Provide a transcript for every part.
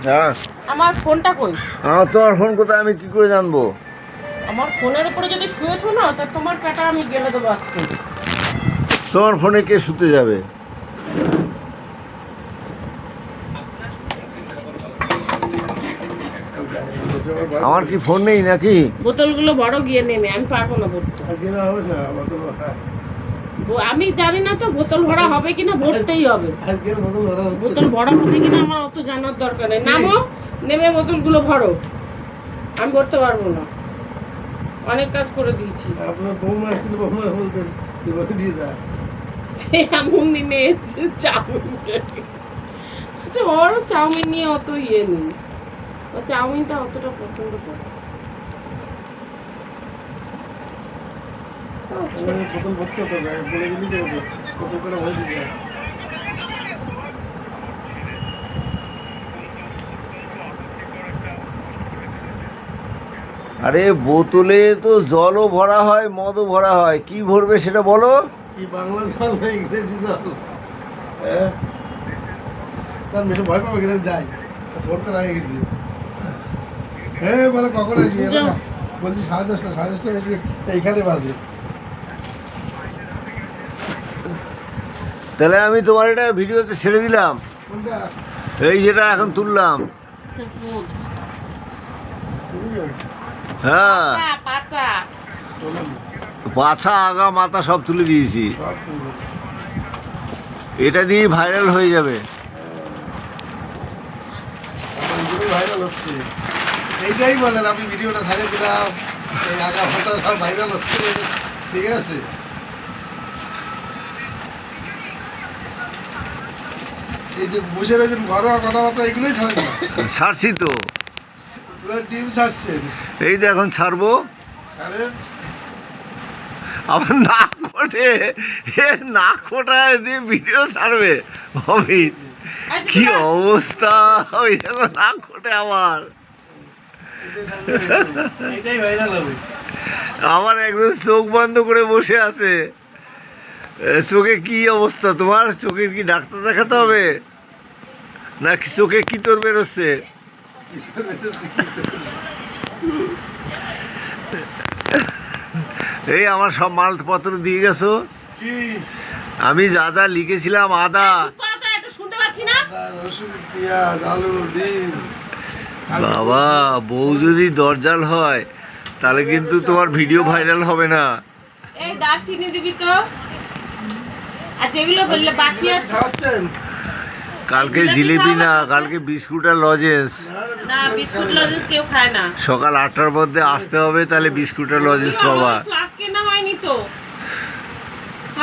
হ্যাঁ, আমার ফোনটা কই? তোমার ফোন কোথায় আমি কি করে জানবো? আমার ফোনের উপরে যদি শুয়েছো না, তা তোমার পেটা আমি গেলে দেবো আজকে। তোমার ফোনে কে শুতে যাবে? আমার কি ফোন নেই নাকি? বোতলগুলো বড় গিয়ে নেমে, আমি পারবো না ভরতে। আমি জানি না তো বোতল ভরা হবে কিনা, ভরতেই হবে। বোতল ভরা হবে কিনা আমার অত জানার দরকার নেই। নামো, নেমে বোতলগুলো ভরো। আমি ভরতে পারবো না, অনেক কাজ করে দিয়েছি। আপনার বৌমা আসছিল, বৌমার বলতেন বলে দিয়ে যা। এমন দিনে এসছে চাউমিনটা, ওর চাউমিন নিয়ে অত ইয়ে নেই, ও চাউমিনটা অতটা পছন্দ করে। বোতল ভরতে হতো, বলে দিলি তো হতো, বোতল করে ভরে দিতে। আরে বোতলে তো জলও ভরা হয়, মদও ভরা হয়, কি ভরবে সেটা বলো। কি বাংলা জল না ইংরেজি জল? হ্যাঁ, তার মেয়ে ভয় পাবে কিনা যাই, ভোরতে লাগে গেছি। হ্যাঁ বলে কখন আসবি? বলছি 10:30, 10:30 বেশি এইখানে বাজে। তাহলে আমি তোমার এটা ভিডিওতে ছেড়ে দিলাম, কোনটা? এই যেটা এখন তুললাম। হ্যাঁ, পাচা পাছা আগা মাথা সব তুলে দিয়েছি, এটা দিয়ে ভাইরাল হয়ে যাবে। ভাইরাল হচ্ছে, এইটাই বলেন আপনি ভিডিওটা ছাড়িয়ে দিলাম, এই আগা মাথা ভাইরাল হচ্ছে, ঠিক আছে? এই যে বসে রয়েছেন ঘরোয়া কথাবার্তা, এগুলোই ছাড়েন না? ছাড়ছি তো, পুরো টিম ছাড়ছেন। এই তো এখন ছাড়বো। ছাড়েন। আমার নাক কোটে, এ নাক কোটায় দিয়ে ভিডিও ছাড়বে অমিত, কি অবস্থা! ওই দেখো নাক কোটে আমার, এটাই ভাইরাল হবে। আমার একদম চোখ বন্ধ করে বসে আছে। চোখে কি অবস্থা তোমার? চোখের কি ডাক্তার দেখাতে হবে না চোখে কি তোর বেরোচ্ছে? এই আমার সব মালপত্র দিয়ে গেছো, কি আমি যা যা লিখেছিলাম, আদা, শুনতে পাচ্ছি না। রসুন, পেঁয়াজ, আলু, ডিম। বাবা বউ যদি দরজাল হয় তাহলে কিন্তু তোমার ভিডিও ভাইরাল হবে না। এই দারচিনি দিবি তো, আর যেগুলো বললে বাকি আছে। খাওয়াচ্ছেন? কালকে জিলিপি না, কালকে বিস্কুট আর লজেন্স। না, বিস্কুট লজেন্স কেউ খায় না। সকাল 8টার মধ্যে আসতে হবে, তাহলে বিস্কুট আর লজেন্স পাবা। ফ্লাগ কেনা হয়নি তো।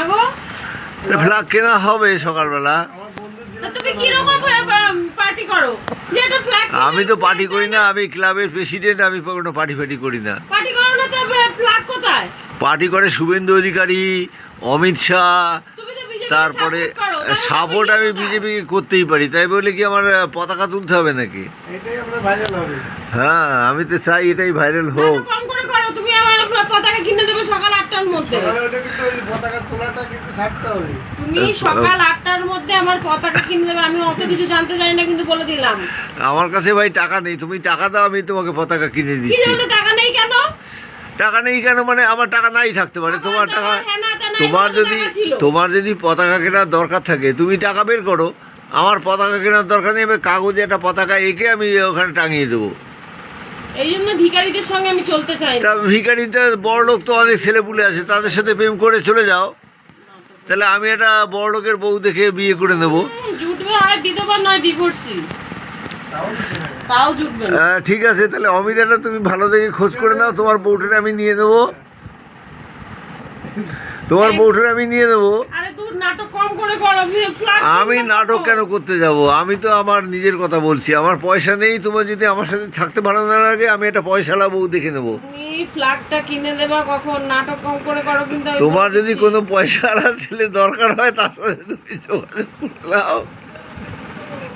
আগো ফ্লাগ কেনা হবে সকালবেলা। আমার বন্ধু তা তুমি কি রকম পার্টি করো যে এটা ফ্লাগ? আমি তো পার্টি করি না, আমি ক্লাবের প্রেসিডেন্ট, আমি কোনো পার্টি ফাটি করি না। পার্টি করো না তো ফ্লাগ কোথায়? পার্টি করে শুভেন্দু অধিকারী, অমিত শাহ, তুমি তো বিজেপি তারপরে সাপোর্ট আমি বিজেপি করতেই পারি, তাই বলে কি আমার পতাকা তুলতে হবে নাকি? এটাই আপনার ভাইরাল হবে। হ্যাঁ, আমি তো চাই এটাই ভাইরাল হোক। কম করে করো, তুমি আমার পতাকা কিনে দেবে সকাল 8টার মধ্যে। সকালে ওটা কিন্তু ওই পতাকার তোলাটা কিন্তু ছাড়তে হবে। তুমি সকাল 8টার মধ্যে আমার পতাকা কিনে দেবে। আমি অত কিছু জানতে চাই না, কিন্তু বলে দিলাম। আমার কাছে ভাই টাকা নেই, তুমি টাকা দাও, আমি তোমাকে পতাকা কিনে কি দিচ্ছি। জন্য টাকা নেই কেন? টাকা নেই কেন মানে আমার টাকা নাই থাকতে পারে, তোমার টাকা, তোমার যদি পতাকা কেনার দরকার থাকে তুমি টাকা বের করো। আমার পতাকা কেনার দরকার নেই, আমি কাগজে একটা পতাকা এঁকে আমি ওখানে টাঙিয়ে দেবো। এই জন্য ভিখারিদের সঙ্গে আমি চলতে চাই না। তা ভিখারিতে বড় লোক তো অনেক ছেলেপুলে আছে, তাদের সাথে প্রেম করে চলে যাও, তাহলে আমি একটা বড় লোকের বউ দেখে বিয়ে করে নেবো। জুটবে, হয় বিধবা নয় ডিভোর্সি, তাও জুটবে না। ঠিক আছে, তাহলে অমিতাটা তুমি ভালো দেখে খোঁজ করে নাও, তোমার বউটারে আমি নিয়ে নেবো, তোমার বউটারে আমি নিয়ে নেবো। আরে তুই নাটক কম করে করো। আমি নাটক কেন করতে যাব? আমি তো আমার নিজের কথা বলছি, আমার পয়সা নেই, তোমার যদি আমার সাথে থাকতে ভালো না লাগে আমি একটা পয়সালা বউ দেখে নেবো। তুমি ফ্ল্যাগটা কিনে দেবা কখন? নাটক কম করে করো কিন্তু। তোমার যদি কোনো পয়সাওয়ালা ছেলে দরকার হয় তার সাথে তুমি যোগাযোগ করে নাও।